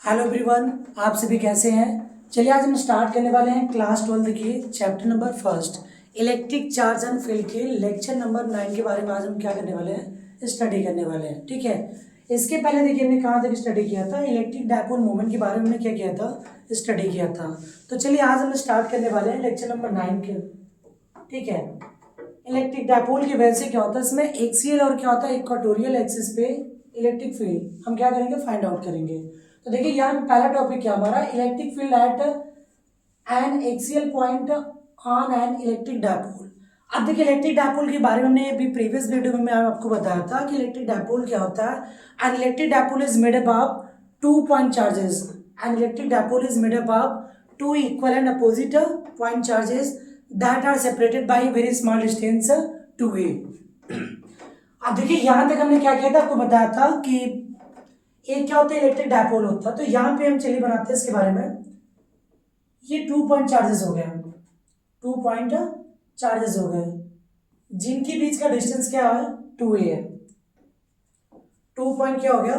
Hello everyone, आप सभी कैसे हैं। चलिए आज हम स्टार्ट करने वाले हैं क्लास 12 की chapter number first electric charge and field के लेक्चर नंबर 9 के बारे में आज हम क्या करने वाले हैं, स्टडी करने वाले हैं। ठीक है, इसके पहले देखिए हमने कहाँ तक स्टडी किया था, इलेक्ट्रिक डायपोल मूवमेंट के बारे में हमने क्या किया था, स्टडी किया था। तो चलिए आज हम स्टार्ट करने वाले हैं लेक्चर नंबर 9 के। ठीक है, इलेक्ट्रिक डायपोल की वजह से क्या होता है, इसमें एक्सियल और क्या होता है, इक्वेटोरियल एक्सिस पे इलेक्ट्रिक फील्ड हम क्या करेंगे, फाइंड आउट करेंगे। तो देखिए यहाँ पे पहला टॉपिक क्या हमारा, electric field at an axial point on an electric dipole. अब देखिए इलेक्ट्रिक डायपोल के बारे में हमने अभी प्रीवियस वीडियो में मैं आपको बताया था कि इलेक्ट्रिक डायपोल क्या होता है। An electric dipole is made up of 2 point charges. An electric dipole is made up of 2 equal and opposite point charges that are separated by very small distance 2a। अब देखिए यहाँ तक हमने क्या किया था, आपको बताया था कि एक क्या होता है, इलेक्ट्रिक डायपोल होता है। तो यहाँ पे हम चलिए बनाते हैं इसके बारे में। ये 2 पॉइंट चार्जेस हो गए, 2 पॉइंट चार्जेस हो गए जिनके बीच का डिस्टेंस क्या है, 2a है। 2 पॉइंट क्या हो गया,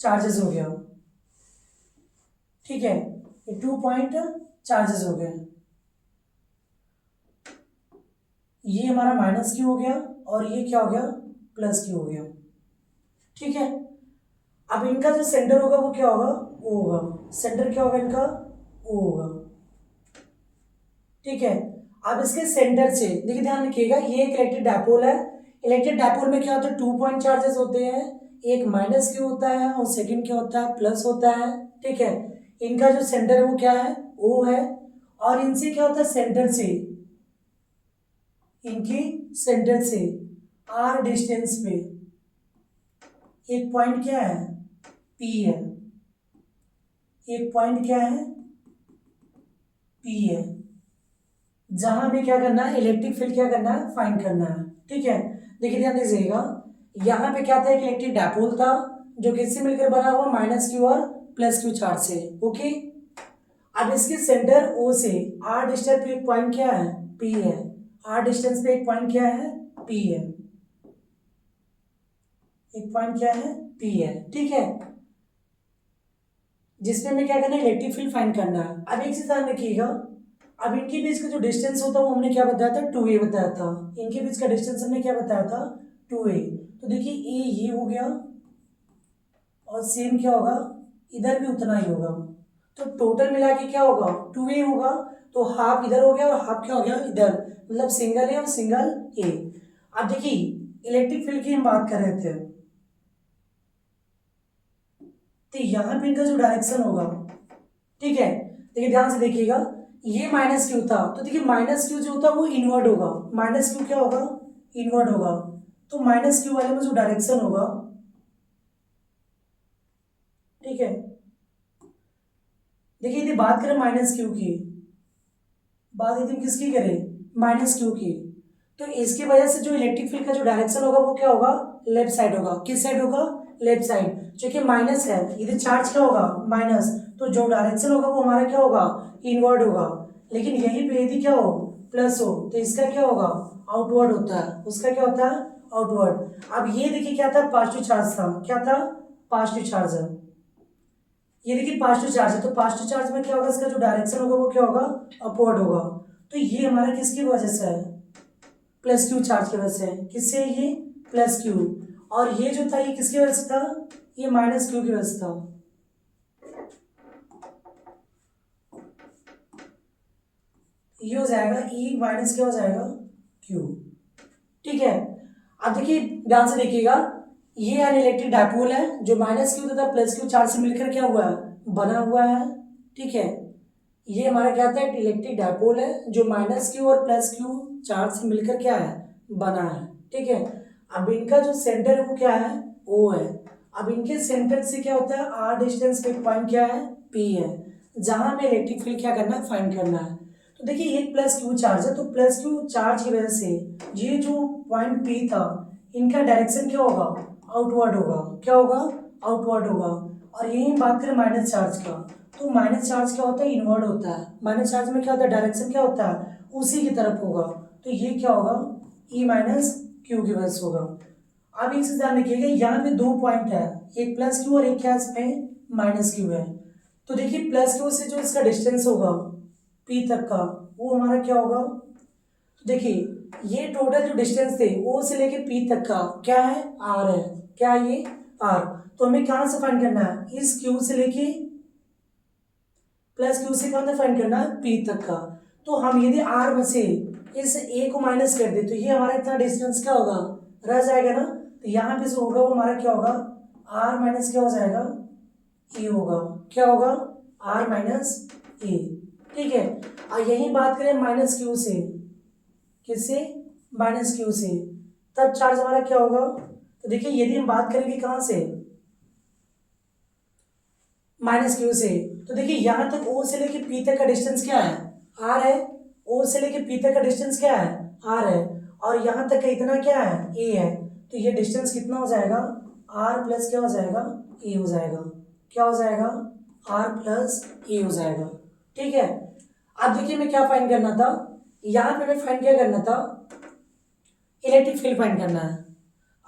चार्जेस हो गया। ठीक है, ये 2 पॉइंट चार्जेस हो गए। ये हमारा माइनस क्यू हो गया और ये क्या हो गया, प्लस क्यू हो गया। ठीक है, अब इनका जो सेंटर होगा वो क्या होगा, ओ होगा। सेंटर क्या होगा इनका, ओ होगा। ठीक है, अब इसके सेंटर से देखिए, ध्यान रखिएगा, ये एक इलेक्ट्रिक डायपोल है। इलेक्ट्रिक डायपोल में क्या होता है, 2 पॉइंट चार्जेस होते हैं। एक माइनस क्यू होता है और सेकंड क्या होता है, प्लस होता है। ठीक है, इनका जो सेंटर है वो क्या है, ओ है। और इनसे क्या होता है, सेंटर से, इनकी सेंटर से आर डिस्टेंस पे एक पॉइंट क्या है, पी है। एक पॉइंट क्या है, पी है, जहां हमें क्या करना है, इलेक्ट्रिक फील्ड क्या करना है, फाइंड करना है। ठीक है, देखिए ध्यान दीजिएगा, यहाँ पे क्या था, एक इलेक्ट्रिक डायपोल था जो किससे मिलकर बना हुआ, माइनस क्यू और प्लस क्यू चार्ज से। ओके, अब इसके सेंटर ओ से आर डिस्टेंस पे एक पॉइंट क्या है, पी है। आर डिस्टेंस पे एक पॉइंट क्या है, पी है। एक पॉइंट क्या है, पी है। ठीक है, जिसमें हमें क्या करना है, इलेक्ट्रिक फील्ड फाइंड करना है। अब एक चीज ध्यान रखिएगा, अब इनके बीच का जो डिस्टेंस होता है वो हमने क्या बताया था, 2a बताया था। इनके बीच का डिस्टेंस हमने क्या बताया था, 2a। तो देखिए ए ये हो गया और सेम क्या होगा, इधर भी उतना ही होगा। तो टोटल मिला के क्या होगा, 2a होगा। तो हाफ इधर हो गया और हाफ क्या हो गया इधर, मतलब सिंगल ए और सिंगल ए। अब देखिए इलेक्ट्रिक फील्ड की हम बात कर रहे थे, तो यहाँ पे इनका जो डायरेक्शन होगा, ठीक है, देखिए ध्यान से देखिएगा, ये माइनस क्यू था। तो देखिए माइनस क्यू जो होता है वो इनवर्ड होगा। माइनस क्यू क्या होगा, इनवर्ड होगा। तो माइनस क्यू वाले में जो डायरेक्शन होगा, ठीक है, देखिए यदि बात करें माइनस क्यू की, बात यदि हम किसकी करें, माइनस क्यू की, तो इसकी वजह से जो इलेक्ट्रिक फील्ड का जो डायरेक्शन होगा वो क्या होगा, लेफ्ट साइड होगा। किस साइड होगा, लेफ्ट साइड। जो कि माइनस है, इधर चार्ज क्या होगा, माइनस, तो जो डायरेक्शन होगा वो हमारा क्या होगा, इनवर्ड होगा। लेकिन यही पे यदि क्या हो, प्लस हो, तो इसका क्या होगा, आउटवर्ड होता है। उसका क्या होता है, आउटवर्ड। अब ये देखिए क्या था, पॉजिटिव चार्ज था। क्या था, पॉजिटिव चार्ज है। ये देखिए पॉजिटिव चार्ज है, तो पॉजिटिव चार्ज में क्या होगा, इसका जो डायरेक्शन होगा वो क्या होगा, अपवर्ड होगा। तो ये हमारा किसकी वजह से है, प्लस क्यू चार्ज की वजह से है। किससे, ये प्लस क्यू। और ये जो था ये किसकी वजह से था, ये माइनस क्यू की वजह से था। ये हो जाएगा ई माइनस क्या हो जाएगा, क्यू। ठीक है, अब देखिए ध्यान से देखिएगा, ये है इलेक्ट्रिक डायपोल है जो माइनस क्यू तथा प्लस क्यू चार्ज से मिलकर क्या हुआ है, बना हुआ है। ठीक है, ये हमारा क्या था, इलेक्ट्रिक डायपोल है जो माइनस क्यू और प्लस क्यू चार्ज से मिलकर क्या है, बना है। ठीक है, अब इनका जो सेंटर है वो क्या है, ओ है। अब इनके सेंटर से क्या होता है, आर डिस्टेंस पे पॉइंट क्या है, पी है, जहां हमें इलेक्ट्रिक फील्ड क्या करना है, फाइंड करना है। तो देखिए ये प्लस क्यू चार्ज है, तो प्लस क्यू चार्ज की वजह से ये जो पॉइंट पी था, इनका डायरेक्शन क्या होगा, आउटवर्ड होगा। क्या होगा, आउटवर्ड होगा। और यही बात करें माइनस चार्ज का, तो माइनस चार्ज क्या होता है, इनवर्ड होता है। माइनस चार्ज में क्या होता है, डायरेक्शन क्या होता है, उसी की तरफ होगा। तो ये क्या होगा, ई माइनस क्यू की वजह से होगा। अब एक चीज ध्यान रखिएगा, यहाँ पे 2 पॉइंट है, एक प्लस क्यू और एक क्या, इसमें माइनस क्यू है। तो देखिए प्लस क्यू से जो इसका डिस्टेंस होगा पी तक का, वो हमारा क्या होगा, तो देखिए ये टोटल जो डिस्टेंस थे ओ से लेके पी तक का क्या है, आर है, क्या है ये, आर। तो हमें कहाँ से फाइंड करना है, इस क्यू से लेके प्लस क्यू से कहाँ से फाइंड करना है, पी तक का। तो हम यदि आर में से इस ए को माइनस कर दे तो ये हमारा इतना डिस्टेंस क्या होगा, रह जाएगा ना। तो यहाँ पे जो होगा वो हमारा क्या होगा, आर माइनस क्या हो जाएगा, ए होगा, क्या होगा, आर माइनस ए। ठीक है, और यही बात करें माइनस क्यू से, किससे, माइनस क्यू से, तब चार्ज हमारा क्या होगा। तो देखिए यदि हम बात करेंगे कहाँ से, माइनस क्यू से, तो देखिए यहाँ तक ओ से लेके पी तक का डिस्टेंस क्या है, आर है। ओ से लेके पी तक का डिस्टेंस क्या है, आर है, और यहाँ तक का इतना क्या है, ए है। तो ये डिस्टेंस कितना हो जाएगा, आर प्लस क्या हो जाएगा, ए हो जाएगा, क्या हो जाएगा, आर प्लस ए हो जाएगा। ठीक है, अब देखिए मैं क्या फाइंड करना था, यहाँ पे मैं फाइंड क्या करना था, इलेक्ट्रिक फील्ड फाइंड करना है।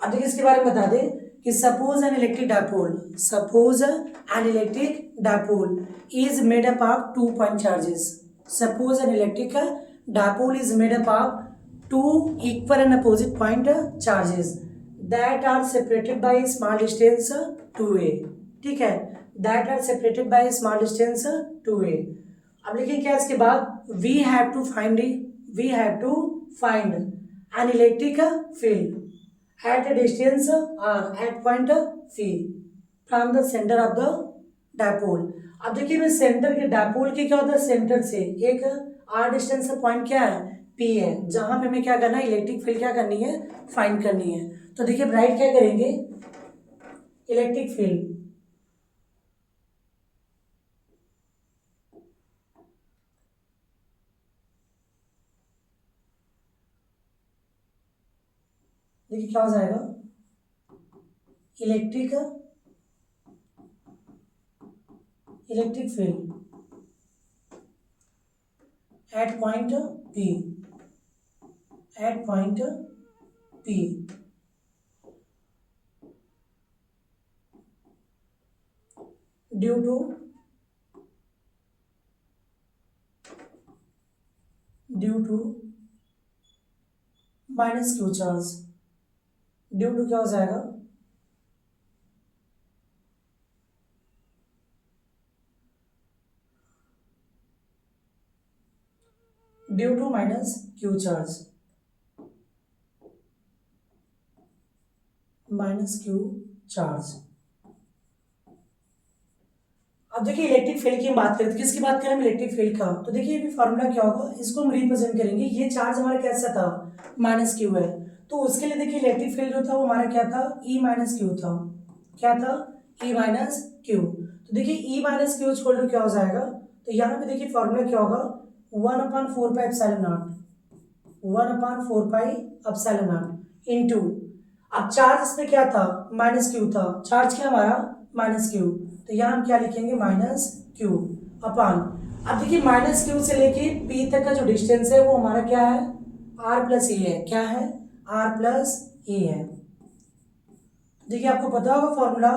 अब देखिए इसके बारे में बता दें कि suppose N electric dipole, suppose N electric dipole is made up of 2 point charges. Suppose N electric dipole is made up of 2 equal and opposite point charges that are separated by a small distance 2a। ठीक है, that are separated by a small distance 2a। अब लिखिए क्या इसके बाद, we have to find an electric field at a distance r at point p from the center of the dipole। अब देखिए मैं सेंटर के डायपोल के क्या होता है, सेंटर से एक r डिस्टेंस से पॉइंट क्या है, p है, जहां पे हमें क्या करना है, इलेक्ट्रिक फील्ड क्या करनी है, फाइंड करनी है। तो देखिए राइट क्या करेंगे, इलेक्ट्रिक फील्ड, देखिए क्या हो जाएगा, electric field at point P, at point P due to minus q charge, due to क्या हो जाएगा, due to minus q charge, minus q charge. अब देखिए इलेक्ट्रिक फील्ड की हम बात करें तो किसकी बात करें हम, इलेक्ट्रिक फील्ड का। तो देखिए ये फॉर्मूला क्या होगा, इसको हम रिप्रेजेंट करेंगे, ये चार्ज हमारा कैसा था, माइनस क्यू है। तो उसके लिए देखिए इलेक्ट्रिक फील्ड जो था वो हमारा क्या था, ई माइनस क्यू था, क्या था, ई माइनस क्यू। तो देखिए E minus Q equal to क्या हो जाएगा, तो यहाँ पे देखिए फॉर्मूला क्या होगा, 1/4 pi epsilon naught, 1/4 pi epsilon not into, अब चार्ज इसमें क्या था, माइनस क्यू था, चार्ज क्या हमारा, माइनस क्यू। तो यहाँ हम क्या लिखेंगे, माइनस क्यू अपान, अब देखिए माइनस क्यू से लेके पी तक का जो डिस्टेंस है वो हमारा क्या है, आर प्लस ए है, क्या है, आर प्लस ए है। देखिए आपको पता होगा फॉर्मूला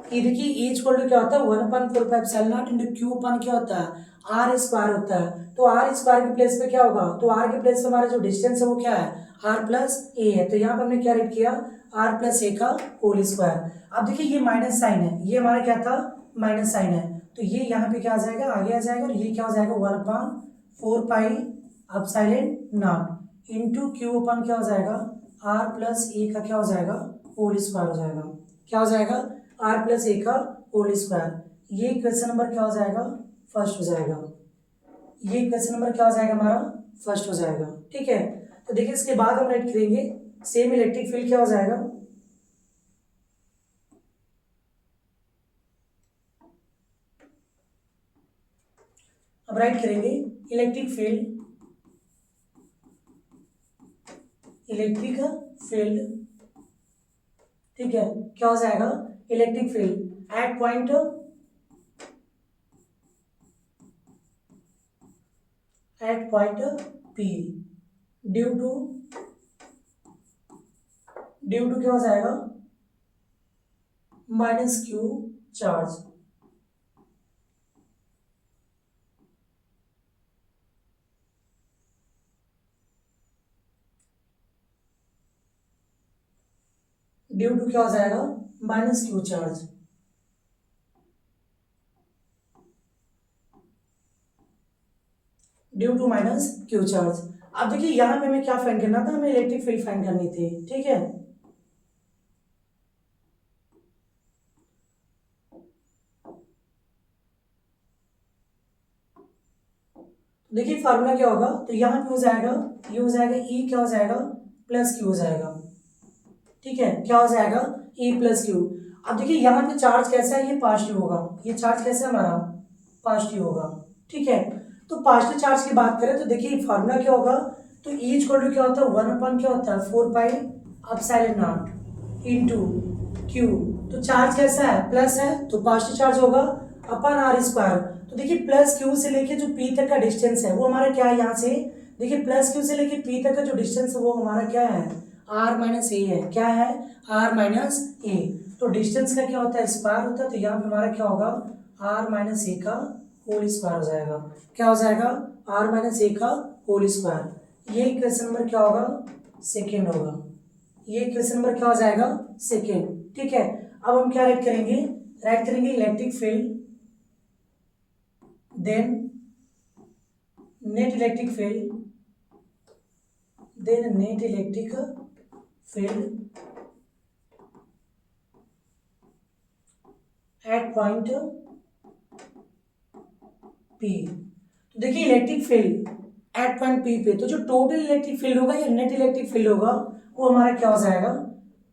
कि देखिए ए इक्वल टू क्या होता है, 1/4 pi epsilon not into q अपन क्या होता है, आर स्क्वायर होता है। तो आर स्क्वायर के प्लेस पे क्या होगा, तो आर के प्लेस पे हमारा जो डिस्टेंस है वो क्या है, आर प्लस ए है। तो यहाँ पर हमने क्या रेट किया, आर प्लस ए का होल स्क्वायर। अब देखिए ये माइनस साइन है, ये हमारा क्या था, माइनस साइन है, तो ये यहाँ पे क्या आ जाएगा, आगे आ जाएगा, और ये क्या हो जाएगा, 1/4 pi epsilon not into q अपन क्या हो जाएगा, आर प्लस ए का क्या हो जाएगा, होल स्क्वायर हो जाएगा, क्या हो जाएगा, आर प्लस ए का होल स्क्वायर। ये क्वेश्चन नंबर क्या हो जाएगा, फर्स्ट हो जाएगा, ये क्वेश्चन नंबर क्या हो जाएगा हमारा, फर्स्ट हो जाएगा। ठीक है, तो देखिए इसके बाद हम राइट करेंगे सेम इलेक्ट्रिक फील्ड क्या हो जाएगा, अब राइट करेंगे इलेक्ट्रिक फील्ड, इलेक्ट्रिक फील्ड, ठीक है, क्या हो जाएगा, electric field at point P due to क्या हो जाएगा, minus q charge, due to क्या हो जाएगा, minus q charge. Due to minus q charge. अब देखिए यहाँ पे हमें क्या फाइंड करना था, हमें इलेक्ट्रिक फील्ड फाइंड करनी थी, ठीक है। देखिए फार्मूला क्या होगा, तो यहाँ पे हो जाएगा, ये हो जाएगा ई क्या हो जाएगा, प्लस क्यू हो जाएगा, ठीक है। क्या हो जाएगा, ई प्लस क्यू। अब देखिए यहाँ पे चार्ज कैसा है, ये पॉजिटिव होगा, ये चार्ज कैसा है हमारा, पॉजिटिव होगा, ठीक है। तो पॉजिटिव चार्ज की बात करें तो देखिए फार्मूला क्या होगा, तो ई इक्वल टू क्या होता है, 1 क्या होता है, 4 पाई एप्सिलॉन नॉट इनटू क्यू। तो चार्ज कैसा है, प्लस है, तो पॉजिटिव चार्ज होगा अपन आर स्क्वायर। तो देखिए प्लस क्यू से लेके जो पी तक का डिस्टेंस है वो हमारा क्या है, यहाँ से देखिए प्लस क्यू से लेके पी तक का जो डिस्टेंस है वो हमारा क्या है, आर माइनस ए है। क्या है, आर माइनस ए। तो डिस्टेंस का क्या होता है, स्क्वायर होता है, तो यहाँ पे हमारा क्या होगा, आर माइनस ए का होल स्क्वायर हो जाएगा। क्या हो जाएगा, आर माइनस ए का होल स्क्वायर। ये क्वेश्चन नंबर क्या होगा, सेकेंड होगा। ये क्वेश्चन नंबर क्या हो जाएगा, सेकेंड, ठीक है। अब हम क्या राइट करेंगे electric field, then net electric field, then net electric field at point P. तो देखिए electric field at point P पे, तो जो टोटल इलेक्ट्रिक फील्ड होगा या नेट इलेक्ट्रिक फील्ड होगा वो हमारा क्या हो जाएगा,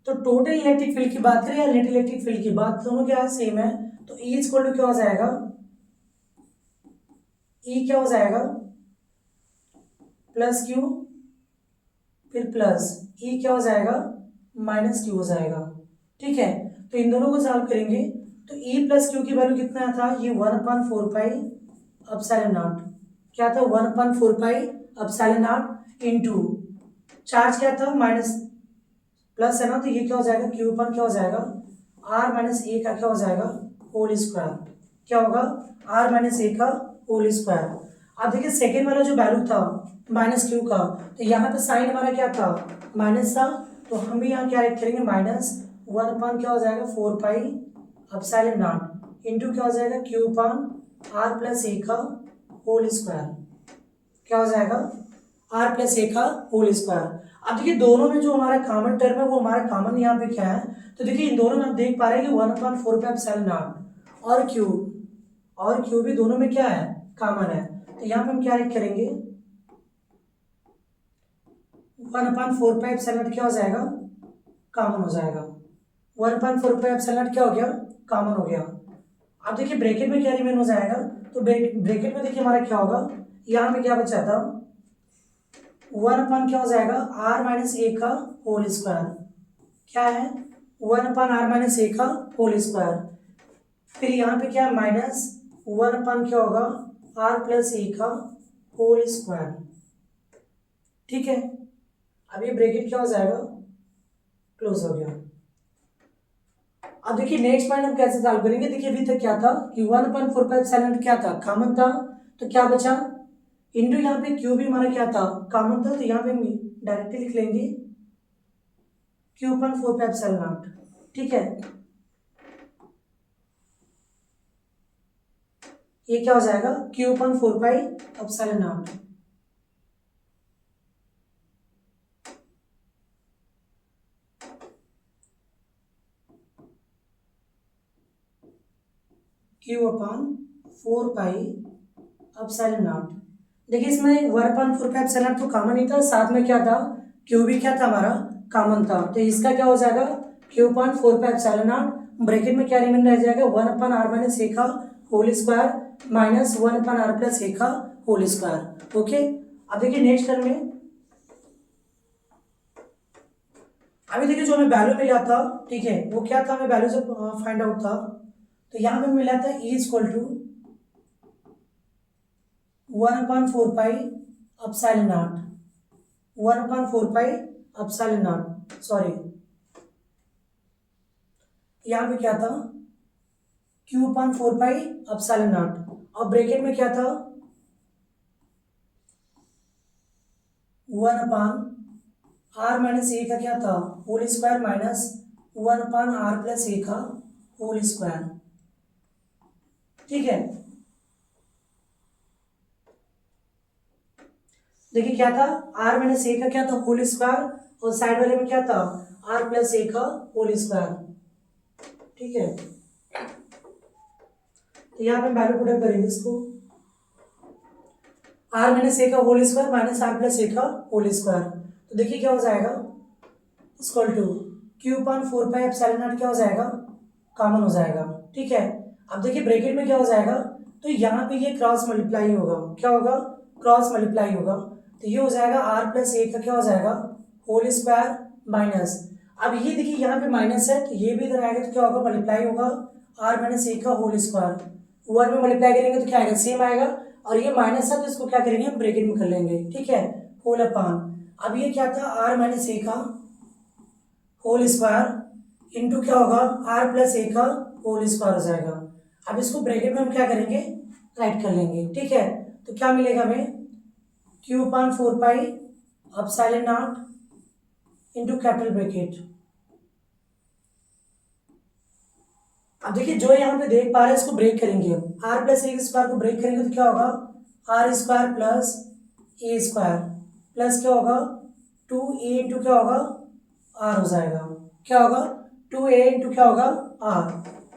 तो टोटल इलेक्ट्रिक फील्ड की बात करें या नेट इलेक्ट्रिक फील्ड की बात, दोनों क्या है, सेम है। तो ई इक्वल टू क्या हो जाएगा, ई क्या हो जाएगा, प्लस क्यू, फिर प्लस ई क्या हो जाएगा, माइनस क्यू हो जाएगा, ठीक है। तो इन दोनों को सॉल्व करेंगे तो ई प्लस क्यू की वैल्यू कितना था, ये 1/4 पाई एप्सिलॉन नॉट। क्या था, 1/4 pi epsilon not into charge क्या था, माइनस प्लस है ना, तो ये क्या हो जाएगा, क्यू अपन क्या हो जाएगा, आर माइनस ए का क्या हो जाएगा, होल स्क्वायर। क्या होगा, आर माइनस ए का होल स्क्वायर। अब देखिए सेकेंड वाला जो वैल्यू था माइनस क्यू का, तो यहाँ पे साइन हमारा क्या था, माइनस था, तो हम भी यहाँ क्या राइट करेंगे, माइनस 1 क्या हो जाएगा, 4 पाई एप्सिलॉन नॉट इनटू क्या हो जाएगा, Q upon R plus A का होल स्क्वायर। क्या हो जाएगा, आर प्लस ए का होल स्क्वायर। अब देखिए दोनों में जो हमारा कॉमन टर्म है वो हमारा कॉमन यहाँ पे क्या है, तो देखिए इन दोनों में आप देख पा रहे हैं कि 1/4 पाई एप्सिलॉन नॉट और क्यू भी दोनों में क्या है, कॉमन है। तो यहाँ पे हम क्या राइट करेंगे, 1/4 पाई एप्सिलॉन नॉट क्या हो जाएगा, कॉमन हो जाएगा। 1/4 पाई एप्सिलॉन नॉट क्या हो गया, कॉमन हो गया। अब देखिए ब्रैकेट में क्या रिमेन हो जाएगा, तो ब्रैकेट में देखिए हमारा क्या होगा, यहाँ पे क्या बचा था, 1 क्या हो जाएगा, आर माइनस ए का होल स्क्वायर। क्या है, 1/r माइनस ए का होल स्क्वायर। फिर यहाँ पे क्या, माइनस 1 क्या होगा, आर प्लस ए का होल स्क्वायर, ठीक है। अब ये ब्रैकेट क्या हो जाएगा, क्लोज हो गया। अब देखिए नेक्स्ट पॉइंट हम कैसे सॉल्व करेंगे, देखिए अभी तक क्या था कि 1/4 पाई एप्सिलॉन क्या था, कॉमन था, तो क्या बचा, इंटू यहाँ पे क्यू भी हमारा क्या था, कॉमन था, तो यहाँ पे हम डायरेक्टली लिख लेंगे Q/4 पाई एप्सिलॉन नॉट, ठीक है। ये क्या हो जाएगा, Q/4 pi epsilon not. Q/4 pi epsilon not. देखिए इसमें 1/4 पाई एप्सिलॉन नॉट तो कॉमन ही था, साथ में क्या था, Q भी क्या था हमारा, कॉमन था, तो इसका क्या हो जाएगा, Q/4 pi epsilon not, bracket में क्या रिमेन रह जाएगा, 1/r माइनस ए का whole square minus 1/r plus A का होल स्क्वायर, ओके। अब देखिए नेक्स्ट टर्म में, अभी देखिए जो हमें वैल्यू मिला था, ठीक है, वो क्या था, हमें वैल्यू से फाइंड आउट था, तो यहाँ पे मिला था E equal to 1/4 pi epsilon naught, 1/4 pi epsilon naught, sorry यहाँ पे क्या था, Q/4 पाई एप्सिलॉन नॉट, और ब्रैकेट में क्या था, 1/r माइनस ए का क्या था, होल स्क्वायर माइनस 1/r+a का होल स्क्वायर। ठीक है, देखिए क्या था, r-a का क्या था होल स्क्वायर, और साइड वाले में क्या था r+a का होल स्क्वायर। ठीक है, तो यहाँ पे वैल्यू पुट करेंगे इसको, r-a का होल स्क्वायर माइनस r+a का होल स्क्वायर। तो देखिए क्या हो जाएगा, इक्वल टू q/4πε0 क्या हो जाएगा, कॉमन हो जाएगा। ठीक है, अब देखिए ब्रैकेट में क्या हो जाएगा, तो यहाँ पे ये क्रॉस मल्टीप्लाई होगा, क्या होगा, क्रॉस मल्टीप्लाई होगा, तो ये हो जाएगा r+a का क्या हो जाएगा होल स्क्वायर माइनस, अब ये देखिए यहाँ पे माइनस है तो ये भी इधर आएगा तो क्या होगा, मल्टीप्लाई होगा r-a का होल स्क्वायर, वन में मल्टीप्लाई करेंगे तो क्या आएगा, सेम आएगा, और ये माइनस है तो इसको क्या करेंगे, ब्रैकेट में कर लेंगे। ठीक है, होल अपान, अब ये क्या था r-a का होल स्क्वायर इंटू क्या होगा r+a का होल स्क्वायर हो जाएगा। अब इसको ब्रैकेट में हम क्या करेंगे, राइट कर लेंगे। ठीक है, तो क्या मिलेगा हमें, q/4πε0 इंटू कैपिटल ब्रैकेट। अब देखिए जो यहाँ पे देख पा रहे हैं इसको ब्रेक करेंगे हम, r+a स्क्वायर को ब्रेक करेंगे तो क्या होगा, r square plus a square plus क्या होगा 2a इंटू क्या होगा r हो जाएगा, क्या होगा 2a इंटू क्या होगा r,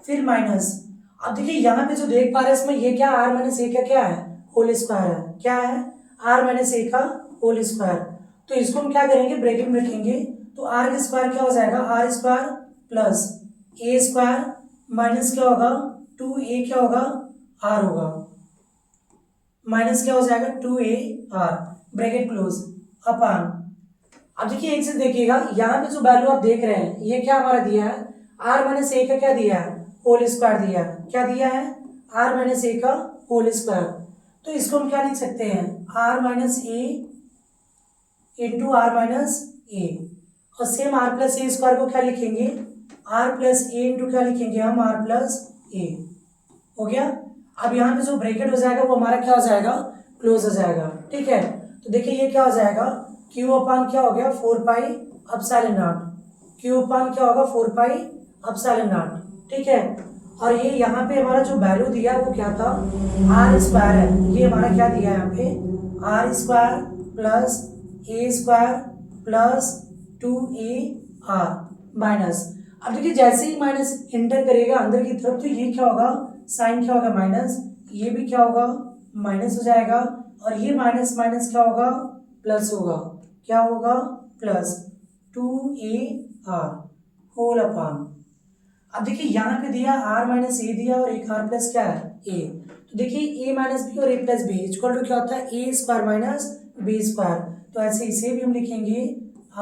फिर माइनस। अब देखिए यहाँ पे जो देख पा रहे हैं इसमें ये क्या r-a का क्या है होल स्क्वायर है, क्या है r-a का होल स्क्वायर, तो इसको हम क्या करेंगे, ब्रैकेट में रखेंगे, तो r का स्क्वायर क्या हो जाएगा, r square plus a square minus क्या होगा 2a क्या होगा r होगा, माइनस क्या हो जाएगा 2ar, ब्रैकेट क्लोज अपान। अब देखिए एक से देखिएगा यहाँ पे जो वैल्यू आप देख रहे हैं ये क्या हमारा दिया है, r-a का क्या दिया है होल स्क्वायर दिया है, क्या दिया है r-a का होल स्क्वायर, तो इसको हम क्या लिख सकते हैं r-a इंटू r-a, और सेम r+a स्क्वायर को क्या लिखेंगे r+a इंटू क्या लिखेंगे हम r+a, हो गया। अब यहाँ पे जो ब्रैकेट हो जाएगा वो हमारा क्या हो जाएगा, क्लोज हो जाएगा। ठीक है, तो देखिए ये क्या हो जाएगा, q/, क्या हो गया 4πε0, q/, क्या होगा 4πε0। ठीक है, और ये यहाँ पे हमारा जो वैल्यू दिया है वो क्या था r स्क्वायर है, ये हमारा क्या दिया है यहाँ पे r square plus a square plus 2ar minus. अब देखिए जैसे ही माइनस इंटर करेगा अंदर की तरफ तो ये क्या होगा, साइन क्या होगा माइनस, ये भी क्या होगा माइनस हो जाएगा, और ये माइनस माइनस क्या होगा प्लस होगा, क्या होगा प्लस 2ar होल अपान। अब देखिए यहाँ पे दिया r-a दिया और एक r प्लस क्या है a, तो देखिए a माइनस बी और a plus b equal to क्या होता है a square minus b square, तो ऐसे इसे भी हम लिखेंगे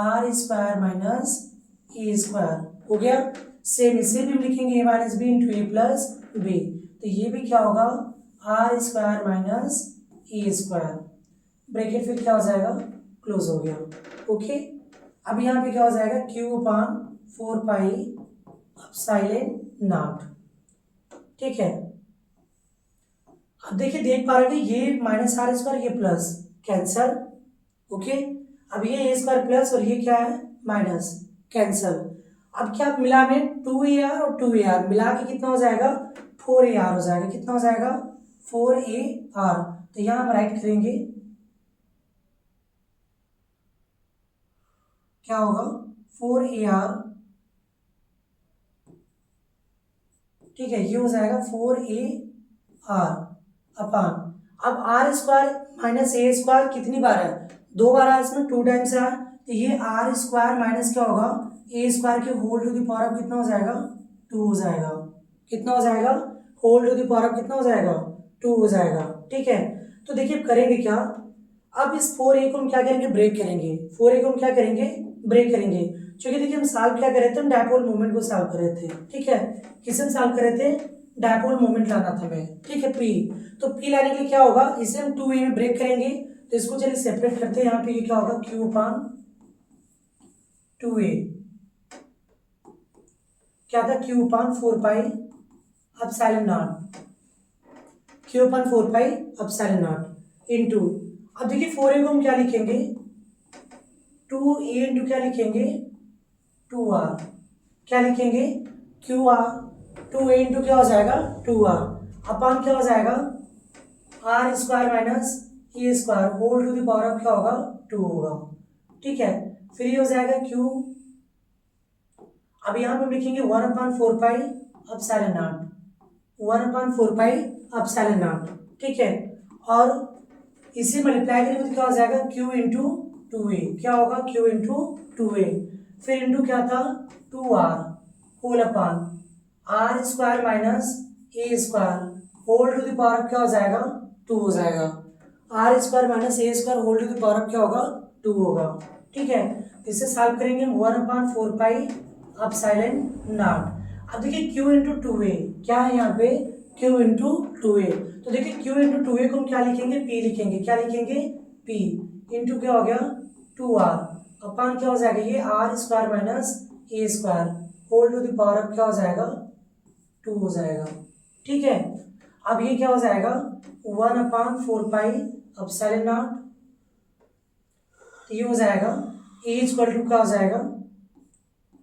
r square minus a square, हो गया। सेम इसे भी हम लिखेंगे a minus b into a plus b, तो ये भी क्या होगा r square minus a square, bracket फिर क्या हो जाएगा क्लोज हो गया। ओके, अब यहाँ पे क्या हो जाएगा q/4πε0। ठीक है, अब देखिए देख पा रहे हैं ये माइनस r स्क्वायर ये प्लस कैंसल। ओके, अब ये a स्क्वायर प्लस और ये क्या है माइनस कैंसल। अब क्या मिला हमें 2ar और 2ar मिला के कितना हो जाएगा 4ar हो जाएगा, कितना हो जाएगा 4ar, तो यहाँ हम राइट करेंगे क्या होगा 4ar। ठीक है, ये हो जाएगा 4ar अपान, अब r square minus a square कितनी बार है, दो बार है इसमें, 2 टाइम्स है, तो ये आर स्क्वायर माइनस क्या होगा ए स्क्वायर के whole to the power of कितना हो जाएगा 2 हो जाएगा, कितना हो जाएगा whole to the power of कितना हो जाएगा 2 हो जाएगा। ठीक है, तो देखिए करेंगे क्या, अब इस 4a को हम क्या करेंगे ब्रेक करेंगे, 4a को हम क्या करेंगे ब्रेक करेंगे, क्योंकि देखिए हम सॉल्व क्या कर रहे थे, हम डायपोल मोमेंट को सॉल्व कर रहे थे। ठीक है, किसे हम सॉल्व कर रहे थे, डायपोल मोमेंट लाना था हमें। ठीक है, पी, तो पी लाने के लिए क्या होगा, इसे हम 2a में ब्रेक करेंगे, तो इसको चलिए सेपरेट करते हैं। यहाँ पे ये क्या होगा q/2a, क्या था q/4πε0, q/4πε0 इंटू, अब देखिए 4a को हम क्या लिखेंगे 2a इंटू क्या लिखेंगे 2r, क्या लिखेंगे, क्यू आर, 2a इंटू क्या हो जाएगा 2r अपॉन क्या हो जाएगा r square minus a square whole to the power of क्या होगा 2 होगा। ठीक है, फिर ये हो जाएगा क्यू, अब यहाँ पे हम लिखेंगे 1/4 pi epsilon naught, 1/4 pi epsilon not. ठीक है, और इसे मल्टीप्लाई करेंगे तो क्या हो जाएगा क्यू इंटू 2a, क्या होगा क्यू इंटू 2a, फिर इंटू क्या था 2r whole upon r square minus a square whole to the power क्या हो जाएगा 2 हो जाएगा, r square minus a square whole to the power क्या होगा 2 होगा। ठीक है, इसे सॉल्व करेंगे 1/4 पाई एप्सिलॉन नॉट। अब देखिए q इंटू 2a क्या है यहाँ पे q इंटू 2a, तो देखिए q इंटू 2a को हम क्या लिखेंगे p लिखेंगे, क्या लिखेंगे p इंटू क्या हो गया 2r अपॉन क्या हो जाएगा ये r square minus a square whole to the power क्या हो जाएगा 2 हो जाएगा। ठीक है, अब ये क्या हो जाएगा 1/4 पाई एप्सिलॉन नॉट, ये हो जाएगा ए इक्वल टू क्या हो जाएगा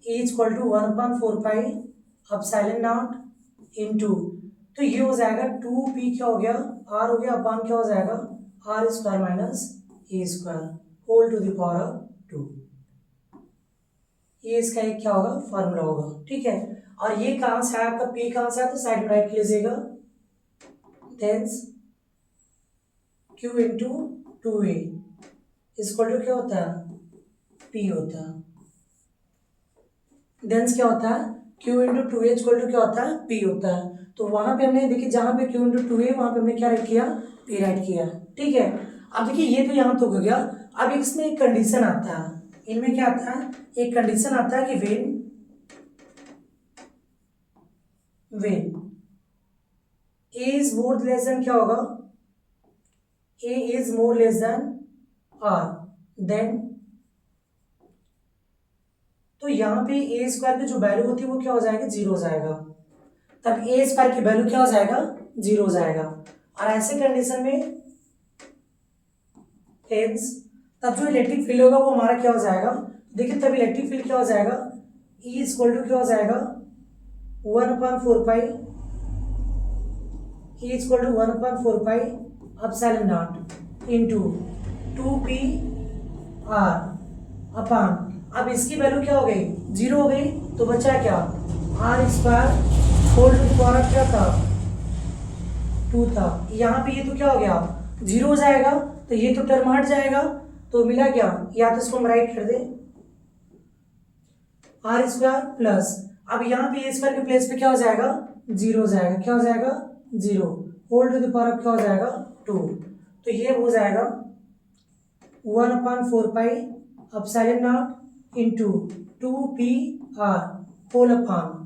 A equal to 1/4 pi epsilon not into, तो ये हो जाएगा 2p क्या हो गया r हो गया अपॉन क्या हो जाएगा r square minus a square whole to the power 2, ये इसका एक क्या होगा फॉर्मूला होगा। ठीक है, और ये कहाँ से आया आपका p कहाँ से आया, तो साइड में राइट लीजिएगा, thence q into 2a equal to क्या होता है p होता है, देंस क्या होता है q into 2a equal to क्या होता है p होता है। तो वहां पे हमने देखिए जहां पे q इंटू 2a वहां पे हमने क्या राइट किया p राइट किया। ठीक है, अब देखिए ये तो यहाँ तो हो गया, अब इसमें एक कंडीशन आता है, इनमें क्या आता है एक कंडीशन आता है कि when a is more less than क्या होगा a is more less than r, then तो यहाँ पे ए स्क्वायर की जो वैल्यू होती है वो क्या हो जाएगा 0 हो जाएगा, तब ए स्क्वायर की वैल्यू क्या हो जाएगा 0 हो जाएगा। और ऐसे कंडीशन में हेंस तब जो इलेक्ट्रिक फील्ड होगा वो हमारा क्या हो जाएगा, देखिए तब इलेक्ट्रिक फील्ड क्या हो जाएगा ई इक्वल टू क्या हो जाएगा 1/4 pi e equal to 1/4 pi epsilon not into 2p r upon, अब इसकी वैल्यू क्या हो गई 0 हो गई, तो बचा क्या r square whole to the power क्या था 2 था, यहाँ पे ये तो क्या हो गया 0 हो जाएगा, तो ये तो टर्म हट जाएगा, तो मिला क्या, या तो इसको हम राइट कर दें आर स्क्वायर प्लस, अब यहाँ पे ए स्क्वायर के प्लेस पे क्या हो जाएगा 0 हो जाएगा, क्या हो जाएगा 0 होल टू द पावर क्या हो जाएगा 2, तो ये हो जाएगा 1/4 pi epsilon not into 2p r whole upon,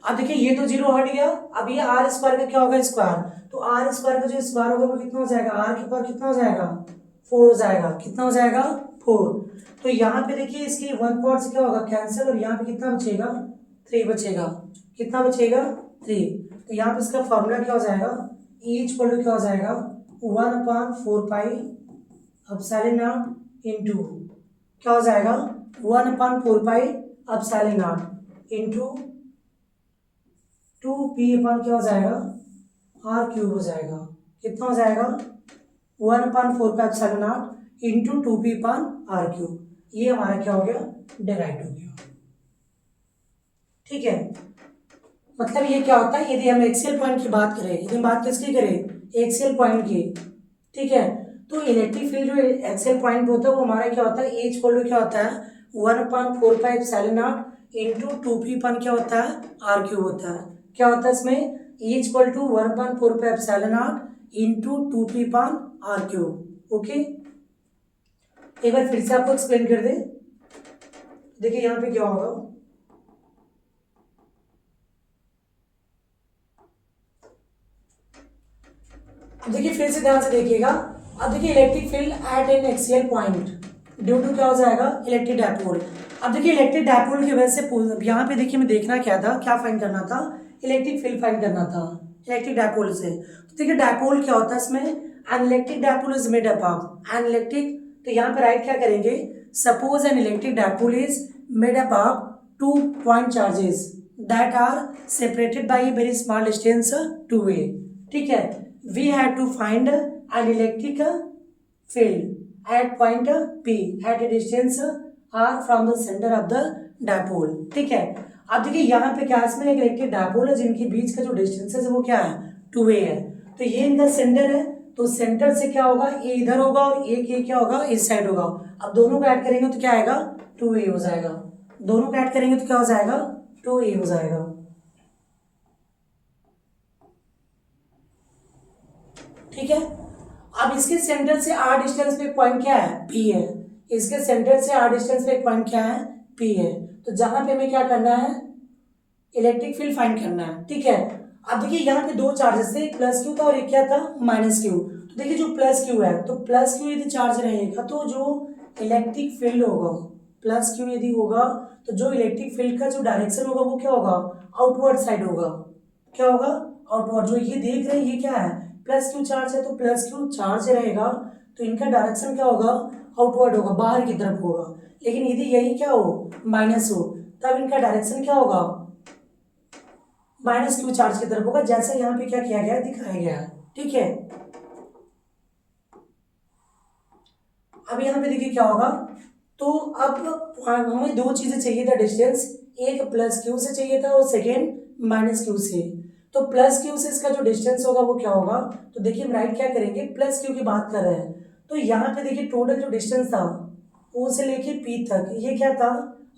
अब देखिए ये तो 0 हट गया, अब ये आर स्क्वायर का क्या होगा स्क्वायर, तो आर स्क्वायर का जो स्क्वायर होगा वो कितना हो जाएगा आर के पावर कितना हो जाएगा 4 हो जाएगा, कितना हो जाएगा 4, तो यहाँ पे देखिए इसकी 1 पावर से क्या होगा कैंसिल, और यहाँ पे कितना बचेगा 3 बचेगा, कितना बचेगा 3, तो यहाँ पे इसका फॉर्मूला क्या हो जाएगा ई इक्वल टू क्या हो जाएगा 1/4 पाई एप्सिलॉन नॉट इंटू क्या हो जाएगा 1/4 pi epsilon not into 2p upon क्या हो जाएगा r क्यूब हो जाएगा, कितना हो जाएगा 1/4 pi epsilon not into 2p upon r cube, ये हमारा क्या हो गया डिराइव हो गया। ठीक है, मतलब ये क्या होता है यदि हम एक्सियल पॉइंट की बात करें, यदि हम बात किसकी करें एक्सियल पॉइंट की, ठीक है, तो इलेक्ट्रिक फील्ड जो एक्सियल पॉइंट होता है वो हमारा क्या होता है ए इक्वल टू क्या होता है 1/4 pi epsilon not into 2p upon क्या होता है r क्यूब होता है, क्या होता है इसमें A equal to 1/4 pi epsilon not into 2p upon r cube. Okay, एक बार फिर से आपको एक्सप्लेन कर दे, देखिए यहाँ पे क्या होगा, अब देखिए फिर से ध्यान से देखिएगा, अब देखिए electric field at an axial point due to क्या हो जाएगा इलेक्ट्रिक डायपोल। अब देखिए इलेक्ट्रिक डायपोल की वजह से यहाँ पे देखिए मैं देखना क्या था, क्या फाइंड करना था, इलेक्ट्रिक फील्ड फाइंड करना था इलेक्ट्रिक डायपोल से। तो देखिए डायपोल क्या होता है इसमें, N electric dipole is made up of an electric, तो यहाँ पे राइट क्या करेंगे, suppose N electric dipole is made up of 2 point charges that are separated by a very small distance 2a. ठीक है, we have to find an electric field at point P at a distance r from the center of the dipole. ठीक है, अब देखिए यहाँ पे क्या इसमें एक इलेक्ट्रिक डायपोल है जिनके बीच का जो डिस्टेंस है वो क्या है 2a है। तो ये इनका सेंटर है, तो सेंटर से क्या होगा ए इधर होगा और एक ये क्या होगा इस साइड होगा। अब दोनों को ऐड करेंगे तो क्या आएगा 2a हो जाएगा, दोनों को ऐड करेंगे तो क्या हो जाएगा 2a हो जाएगा। ठीक है, अब इसके सेंटर से r डिस्टेंस पे एक पॉइंट क्या है P है, इसके सेंटर से r डिस्टेंस पे एक पॉइंट क्या है P है। तो जहां पे हमें क्या करना है इलेक्ट्रिक फील्ड फाइंड करना है। ठीक है, अब देखिए यहाँ पे दो चार्जेस थे, एक प्लस क्यू था और एक क्या था माइनस क्यू। तो देखिए जो प्लस क्यू है तो प्लस क्यू यदि चार्ज रहेगा तो जो इलेक्ट्रिक फील्ड होगा प्लस क्यू यदि होगा तो जो इलेक्ट्रिक फील्ड का जो डायरेक्शन होगा वो क्या होगा आउटवर्ड साइड होगा। क्या होगा आउटवर्ड। जो ये देख रहे हैं ये क्या है प्लस क्यू चार्ज है, तो प्लस क्यू चार्ज रहेगा तो इनका डायरेक्शन क्या होगा आउटवर्ड होगा, बाहर की तरफ होगा। लेकिन यदि यही क्या हो माइनस हो तब इनका डायरेक्शन क्या होगा माइनस क्यू चार्ज की तरफ होगा, जैसे यहाँ पे क्या किया गया दिखाया गया है। ठीक है, अब यहाँ पे देखिए क्या होगा, तो अब हमें दो चीजें चाहिए था डिस्टेंस, एक प्लस क्यू से चाहिए था और सेकेंड माइनस क्यू से। तो प्लस क्यू से इसका जो डिस्टेंस होगा वो क्या होगा, तो देखिए हम राइट क्या करेंगे प्लस क्यू की बात कर रहे हैं। तो यहाँ पे देखिए टोटल जो डिस्टेंस था ओ से लेके पी तक ये क्या था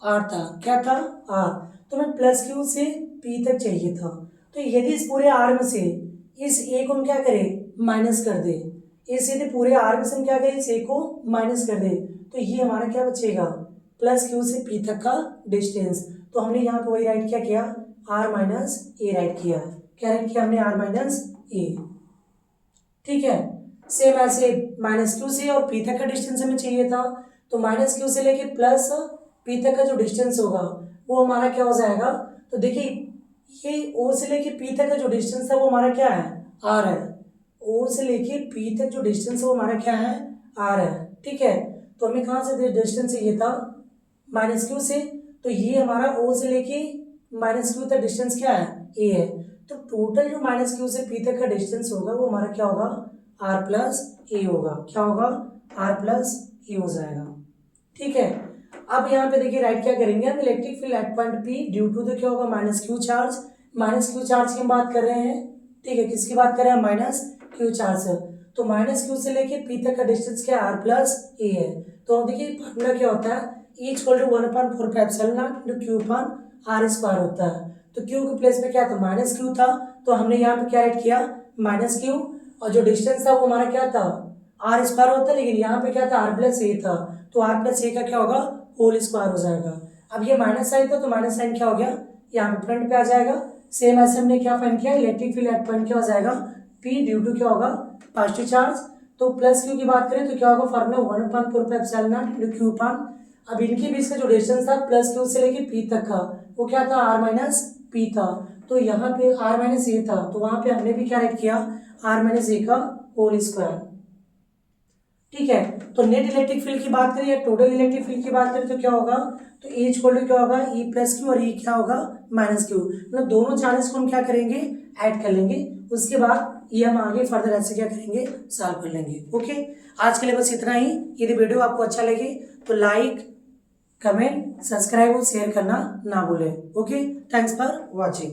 आर था, क्या था आर। तो हमें प्लस क्यू से पी तक चाहिए था। तो यदि इस पूरे आर में से इस ए को हम क्या करें माइनस कर दे, इस यदि पूरे आर में से हम क्या करें इस ए को माइनस कर दे, तो ये हमारा क्या बचेगा प्लस क्यू से पी तक का डिस्टेंस। तो हमने यहाँ पे वही राइट क्या किया आर माइनस ए राइट किया, क्या राइट किया हमने आर माइनस ए। ठीक है, सेम ऐसे माइनस क्यू से और पी तक का डिस्टेंस हमें चाहिए था, तो माइनस क्यू से लेके प्लस पी तक का जो डिस्टेंस होगा वो हमारा क्या हो जाएगा। तो देखिए ये ओ से लेके पी तक का जो डिस्टेंस है वो हमारा क्या है आर है, ओ से लेके पी तक जो डिस्टेंस है वो हमारा क्या है आर है। ठीक है, तो हमें कहाँ से डिस्टेंस चाहिए था माइनस क्यू से, तो ये हमारा ओ से लेके माइनस क्यू तक डिस्टेंस क्या है ए है। तो टोटल जो माइनस क्यू से पी तक का डिस्टेंस होगा वो हमारा क्या होगा आर प्लस ए होगा, क्या होगा आर प्लस ए हो जाएगा। ठीक है, अब यहाँ पे देखिए राइट क्या करेंगे हम electric field at point P due to the क्या होगा माइनस क्यू चार्ज की हम बात कर रहे हैं। ठीक है, किसकी बात कर रहे हैं माइनस क्यू चार्ज से। तो माइनस क्यू से लेके पी तक का डिस्टेंस क्या है आर प्लस ए है। तो अब देखिए फॉर्मूला क्या होता है E equal to 1/4 epsilon not into q upon r square होता है। तो क्यू के प्लेस पे क्या था माइनस क्यू था, तो हमने यहाँ पे क्या राइट किया माइनस क्यू, और जो डिस्टेंस था वो हमारा क्या था आर स्क्वायर होता है, लेकिन यहाँ पे क्या था आर प्लस ए था, तो आर प्लस ए का क्या होगा होल स्क्वायर हो जाएगा। अब ये माइनस साइन था तो माइनस साइन क्या हो गया यहाँ पे फ्रंट पे आ जाएगा। सेम ऐसे हमने क्या फाइंड किया इलेक्ट्रिक फील्ड एट पॉइंट क्या हो जाएगा पी ड्यू टू क्या होगा पॉजिटिव चार्ज। तो प्लस क्यू की बात करें तो क्या होगा formula 1/4 epsilon not into q upon, अब इनके बीच का जो डिस्टेंस था प्लस क्यू से लेके पी तक का वो क्या था आर माइनस पी था, तो यहाँ पे आर माइनस ए था, तो वहां पे हमने भी क्या राइट किया आर माइनस ए का होल स्क्वायर। ठीक है, तो नेट इलेक्ट्रिक फील्ड की बात करें या टोटल इलेक्ट्रिक फील्ड की बात करें तो क्या होगा, तो ए इक्वल टू क्या होगा ई प्लस क्यू और ई क्या होगा माइनस क्यू, मतलब दोनों चार्जेस को हम क्या करेंगे ऐड कर लेंगे, उसके बाद ये हम आगे फर्दर ऐसे क्या करेंगे सॉल्व कर लेंगे। ओके, आज के लिए बस इतना ही। यदि वीडियो आपको अच्छा लगे तो लाइक कमेंट सब्सक्राइब और शेयर करना ना भूलें। Okay, thanks for watching.